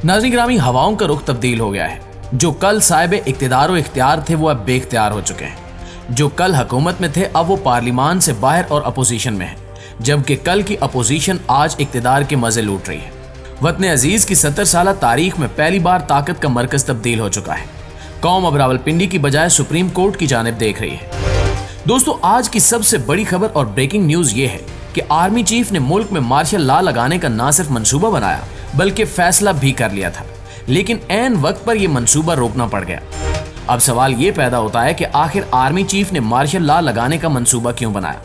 नाज़रीन ग्रामी, हवाओं का रुख तब्दील हो गया है। जो कल साहिब इख्तियार इख्तियार थे वो अब बेख्तियार हो चुके हैं। जो कल हुकूमत में थे अब वो पार्लिमान से बाहर और अपोजिशन में है, जबकि कल की अपोजिशन आज इख्तियार के मजे लूट रही है। वतन अजीज की 70 साल तारीख में पहली बार ताकत का मरकज तब्दील हो चुका है। कौम अब रावलपिंडी की बजाय सुप्रीम कोर्ट की जानिब देख रही है। दोस्तों, आज की सबसे बड़ी खबर और ब्रेकिंग न्यूज ये है कि आर्मी चीफ ने मुल्क में मार्शल लॉ लगाने का न सिर्फ मंसूबा बनाया बल्कि फैसला भी कर लिया था, लेकिन ऐन वक्त पर यह मंसूबा रोकना पड़ गया। अब सवाल ये पैदा होता है कि आखिर आर्मी चीफ ने मार्शल लॉ लगाने का मंसूबा क्यों बनाया।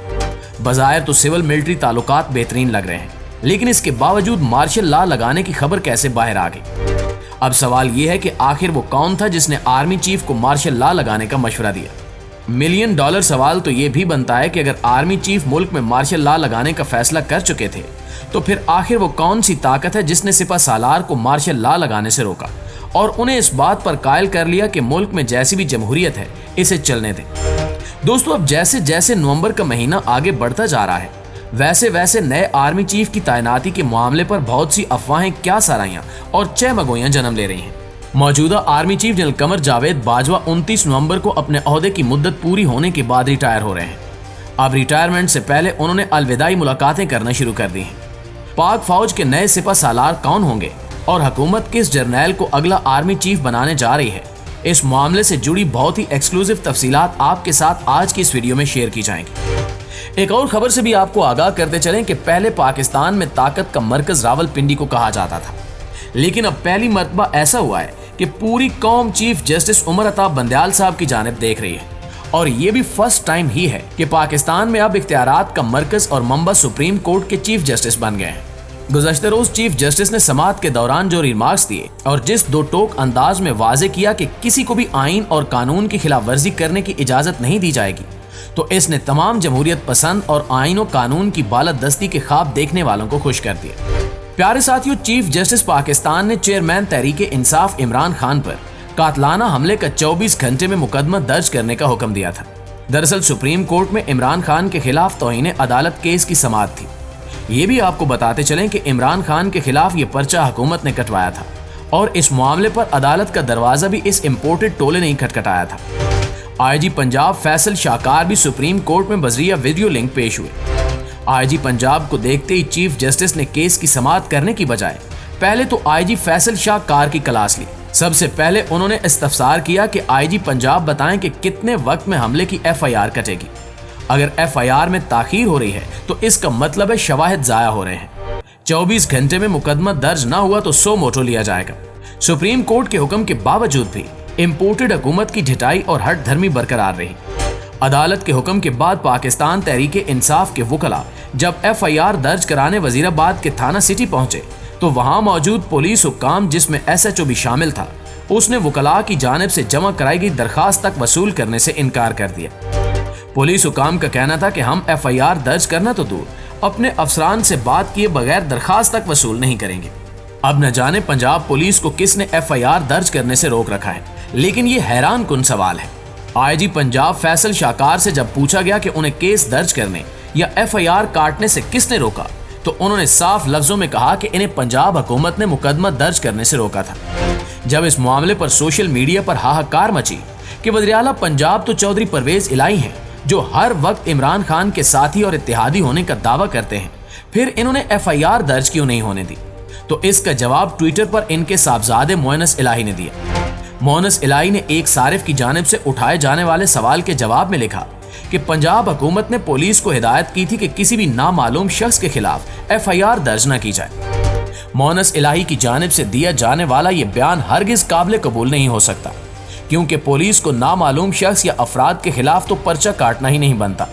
बज़ाहिर तो सिविल मिलिट्री ताल्लुकात बेहतरीन लग रहे हैं, लेकिन इसके बावजूद मार्शल लॉ लगाने की खबर कैसे बाहर आ गई। अब सवाल ये है कि आखिर वो कौन था जिसने आर्मी चीफ को मार्शल लॉ लगाने का मशवरा दिया। $1 मिलियन सवाल तो ये भी बनता है कि अगर आर्मी चीफ मुल्क में मार्शल लॉ लगाने का फैसला कर चुके थे तो फिर आखिर वो कौन सी ताकत है जिसने सिपा सालार को मार्शल लॉ लगाने से रोका और उन्हें इस बात पर कायल कर लिया कि मुल्क में जैसी भी जमहूरियत है इसे चलने दें। दोस्तों, अब जैसे जैसे नवंबर का महीना आगे बढ़ता जा रहा है वैसे वैसे नए आर्मी चीफ की तैनाती के मामले पर बहुत सी अफवाहें क्या सराहियां और चहमगोइयां जन्म ले रही हैं। मौजूदा army chief general Qamar Javed Bajwa 29 नवंबर को अपने ओहदे की मुद्दत पूरी होने के बाद रिटायर हो रहे हैं। अब रिटायरमेंट से पहले उन्होंने अलविदाई मुलाकातें करना शुरू कर दी हैं। पाक फौज के नए सिपा सालार कौन होंगे और हुकूमत किस जर्नैल को अगला आर्मी चीफ बनाने जा रही है, इस मामले से जुड़ी बहुत ही एक्सक्लूसिव तफसीलात आपके साथ आज की इस वीडियो में शेयर की जाएंगी। एक और खबर से भी आपको आगाह करते चलें कि पहले पाकिस्तान में ताकत का मरकज रावलपिंडी को कहा जाता था, लेकिन अब पहली मर्तबा ऐसा हुआ है कि पूरी कौम चीफ जस्टिस उमर अता बंदयाल साहब की जानिब देख रही है। और ये भी फर्स्ट टाइम ही है कि पाकिस्तान में अब इख्तियारात का मरकज और मंबा सुप्रीम कोर्ट के चीफ जस्टिस बन गए हैं। गुज़श्ता रोज चीफ जस्टिस ने समाअत के दौरान जो रिमार्क्स दिए और जिस दो टोक अंदाज में वाजे किया कि किसी को भी आइन और कानून की खिलाफ वर्जी करने की इजाजत नहीं दी जाएगी, तो इसने तमाम जमहूरियत पसंद और आइन और कानून की बालादस्ती के ख्वाब देखने वालों को खुश कर दिया। प्यारे साथियों, चीफ जस्टिस पाकिस्तान ने चेयरमैन तहरीके इंसाफ इमरान खान पर कातलाना हमले का 24 घंटे में मुकदमा दर्ज करने का हुक्म दिया था। दरअसल सुप्रीम कोर्ट में इमरान खान के खिलाफ तौहीन अदालत केस की समाअत थी। ये भी आपको बताते चलें कि इमरान खान के खिलाफ ये पर्चा हुकूमत ने कटवाया था और इस मामले पर अदालत का दरवाजा भी इस इम्पोर्टेड टोले ने खटखटाया था। IG पंजाब फैसल शाहकार भी सुप्रीम कोर्ट में बजरिया वीडियो लिंक पेश हुए। IG पंजाब को देखते ही चीफ जस्टिस ने केस की समाअत करने की बजाय पहले तो IG फैसल शाहकार की क्लास ली। सबसे पहले उन्होंने इस्तफसार किया कि IG पंजाब बताएं कि कितने वक्त में हमले की FIR कटेगी। अगर FIR में ताखीर हो रही है तो इसका मतलब है शवाहिद जाया हो रहे हैं। 24 घंटे में मुकदमा दर्ज ना हुआ तो सो मोटो लिया जाएगा। सुप्रीम कोर्ट के हुक्म के बावजूद भी इम्पोर्टेड हुकूमत की ढिठाई और हट धर्मी बरकरार रही। अदालत के हुक्म के बाद पाकिस्तान तहरीके इंसाफ के वकला जब FIR दर्ज कराने वजीराबाद के थाना सिटी पहुंचे तो वहां मौजूद पुलिस हुक्काम, जिसमें SHO भी शामिल था, उसने वकला की जानिब से जमा कराई गई दरखास्त तक वसूल करने से इनकार कर दिया। पुलिस हुक्काम का कहना था कि हम FIR दर्ज करना तो दूर, अपने अफसरान से बात किए बगैर दरखास्त तक वसूल नहीं करेंगे। अब न जाने पंजाब पुलिस को किसने FIR दर्ज करने से रोक रखा है, लेकिन ये हैरान कुन सवाल है। IG पंजाब फैसल शाहकार से जब पूछा गया कि उन्हें केस दर्ज करने या FIR काटने से किसने रोका, तो उन्होंने साफ लफ्जों में कहा कि इन्हें पंजाब हुकूमत ने मुकदमा दर्ज करने से रोका था। जब इस मामले पर सोशल मीडिया पर हाहाकार मची कि वज़ीर-ए-आला पंजाब तो चौधरी परवेज इलाही हैं जो हर वक्त इमरान खान के साथी और इत्तेहादी होने का दावा करते हैं, फिर इन्होंने FIR दर्ज क्यों नहीं होने दी, तो इसका जवाब ट्विटर पर इनके साहबजादे मोइनस इलाही ने दिया। मोइनस इलाही ने एक सारिफ की जानिब से उठाए जाने वाले सवाल के जवाब में लिखा कि पंजाब हुकूमत ने पुलिस को हिदायत की थी कि किसी भी नामालूम शख्स के खिलाफ FIR दर्ज न की जाए। मोइनस इलाही की जानिब से दिया जाने वाला ये बयान हरगिज काबिल कबूल नहीं हो सकता, क्योंकि पुलिस को नामालूम शख्स या अफराद के खिलाफ तो पर्चा काटना ही नहीं बनता।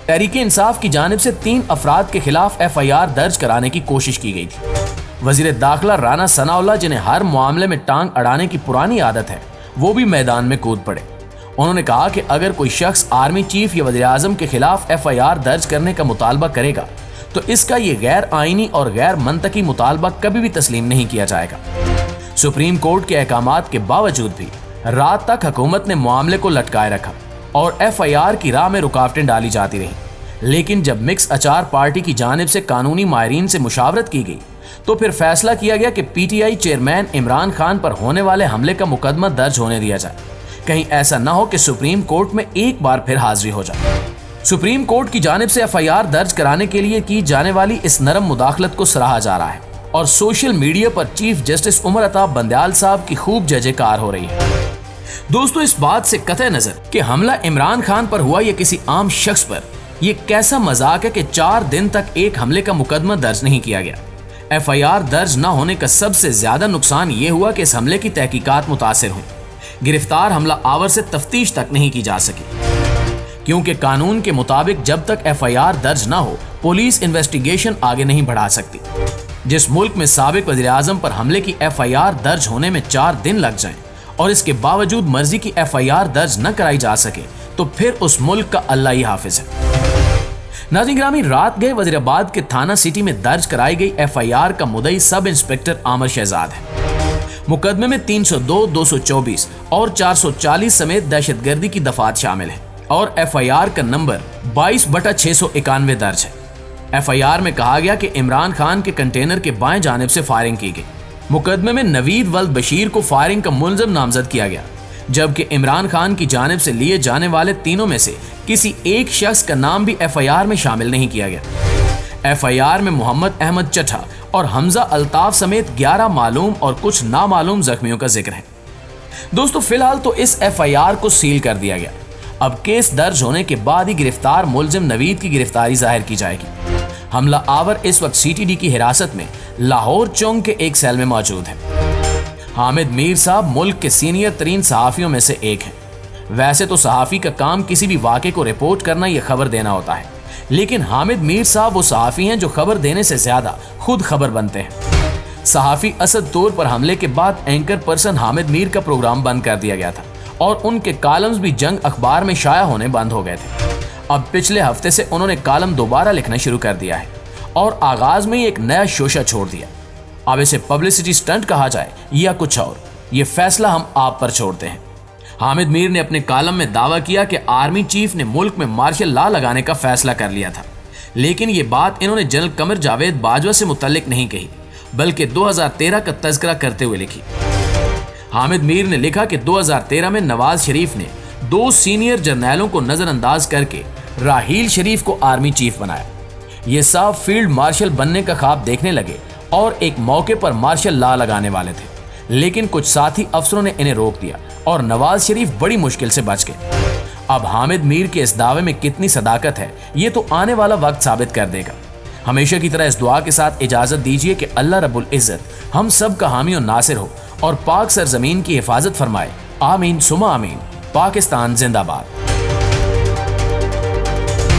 तहरीके इंसाफ की जानिब से 3 अफराद के खिलाफ FIR दर्ज कराने की कोशिश की गई थी। वजीर दाखिला राना सनाउल्लाह, जिन्हें हर मामले में टांग अड़ाने की पुरानी आदत है, वो भी मैदान में कूद पड़े। उन्होंने कहा कि अगर कोई शख्स आर्मी चीफ या वज़ीर आज़म के खिलाफ FIR दर्ज करने का मुतालबा करेगा तो इसका ये गैर आईनी और गैर मंतकी मुतालबा कभी भी तस्लीम नहीं किया जाएगा। सुप्रीम कोर्ट के अहकामात के बावजूद भी रात तक हुकूमत ने मामले को लटकाए रखा और FIR की राह में रुकावटें डाली जाती रहीं, लेकिन जब मिक्स अचार पार्टी की जानिब से कानूनी माहिरीन से मुशावरत की गई तो फिर फैसला किया गया कि पीटीआई चेयरमैन इमरान खान पर होने वाले हमले का मुकदमा दर्ज होने दिया जाए, कहीं ऐसा न हो कि सुप्रीम कोर्ट में एक बार फिर हाजिरी हो जाए। सुप्रीम कोर्ट की जानिब से एफआईआर दर्ज कराने के लिए की जाने वाली इस नरम मुदाखलत को सराहा जा रहा है और सोशल मीडिया पर चीफ जस्टिस उमर अता बंदयाल साहब की खूब जय-जयकार हो रही है। दोस्तों, इस बात से कतई नजर कि हमला इमरान खान पर हुआ या किसी आम शख्स पर, ये कैसा मजाक है कि 4 दिन तक एक हमले का मुकदमा दर्ज नहीं किया गया। एफआईआर दर्ज न होने का सबसे ज्यादा नुकसान ये हुआ कि इस हमले की तहकीकात मुतासिर हुई। गिरफ्तार हमला आवर से तफ्तीश तक नहीं की जा सकी, क्योंकि कानून के मुताबिक जब तक एफआईआर दर्ज न हो पुलिस इन्वेस्टिगेशन आगे नहीं बढ़ा सकती। जिस मुल्क में साबिक वज़ीर-ए-आज़म पर हमले की एफआईआर दर्ज होने में 4 दिन लग जाएं और इसके बावजूद मर्जी की एफआईआर दर्ज न कराई जा सके, तो फिर उस मुल्क का अल्लाह ही हाफिज है। नाज़रीन ग्रामी, रात गए वजीराबाद के थाना सिटी में दर्ज कराई गई एफआईआर का मुद्दई सब इंस्पेक्टर आमिर शहजाद है। मुकदमे में 302, 224 और 440 समेत दहशतगर्दी की दफात शामिल है और एफआईआर का नंबर 22/691 दर्ज है। एफआईआर में कहा गया कि इमरान खान के कंटेनर के बाएं जानिब से फायरिंग की गई। मुकदमे में नवीद वल्द बशीर को फायरिंग का मुलजम नामजद किया गया, जबकि इमरान खान की जानिब से लिए जाने वाले तीनों में से किसी एक शख्स का नाम भी एफआईआर में शामिल नहीं किया गया। एफआईआर में मोहम्मद अहमद चट्ठा और हमजा अल्ताफ समेत 11 मालूम और कुछ नामालूम जख्मियों का जिक्र है। दोस्तों, फिलहाल तो इस एफआईआर को सील कर दिया गया। अब केस दर्ज होने के बाद ही गिरफ्तार मुलजिम नवीद की गिरफ्तारी जाहिर की जाएगी। हमला आवर इस वक्त सीटीडी की हिरासत में लाहौर चौक के एक सेल में मौजूद है। हामिद मीर साहब मुल्क के सीनियर तरीन सहाफियों में से एक हैं। वैसे तो सहाफी का काम किसी भी वाक़े को रिपोर्ट करना या खबर देना होता है, लेकिन हामिद मीर साहब वो सहाफी हैं जो खबर देने से ज्यादा खुद खबर बनते हैं। सहाफी असद तौर पर हमले के बाद एंकर पर्सन हामिद मीर का प्रोग्राम बंद कर दिया गया था और उनके कॉलम्स भी जंग अखबार में शाया होने बंद हो गए थे। अब पिछले हफ्ते से उन्होंने कॉलम दोबारा लिखना शुरू कर दिया है और आगाज में ही एक नया शोशा छोड़ दिया। अब इसे पब्लिसिटी स्टंट कहा जाए या कुछ और, ये फैसला हम आप पर छोड़ते हैं। हामिद मीर ने अपने कॉलम में दावा किया कि आर्मी चीफ ने मुल्क में मार्शल लॉ लगाने का फैसला कर लिया था, लेकिन ये बात इन्होंने जनरल कमर जावेद बाजवा से मुतल्लिक नहीं कही, बल्कि 2013 का तज़किरा करते हुए लिखी। हामिद मीर ने लिखा कि 2013 में नवाज शरीफ ने 2 सीनियर जर्नैलों को नजरअंदाज करके राहील शरीफ को आर्मी चीफ बनाया। ये साहब फील्ड मार्शल बनने का ख्वाब देखने लगे और एक मौके पर मार्शल लॉ लगाने वाले थे, लेकिन कुछ साथी अफसरों ने इन्हें रोक दिया और नवाज शरीफ बड़ी मुश्किल से बच गए। अब हामिद मीर के इस दावे में कितनी सदाकत है, ये तो आने वाला वक्त साबित कर देगा। हमेशा की तरह इस दुआ के साथ इजाजत दीजिए कि अल्लाह रब्बुल इज्जत हम सब का हामी और नासिर हो और पाक सरजमीन की हिफाजत फरमाए। आमीन सुमा आमीन। पाकिस्तान जिंदाबाद।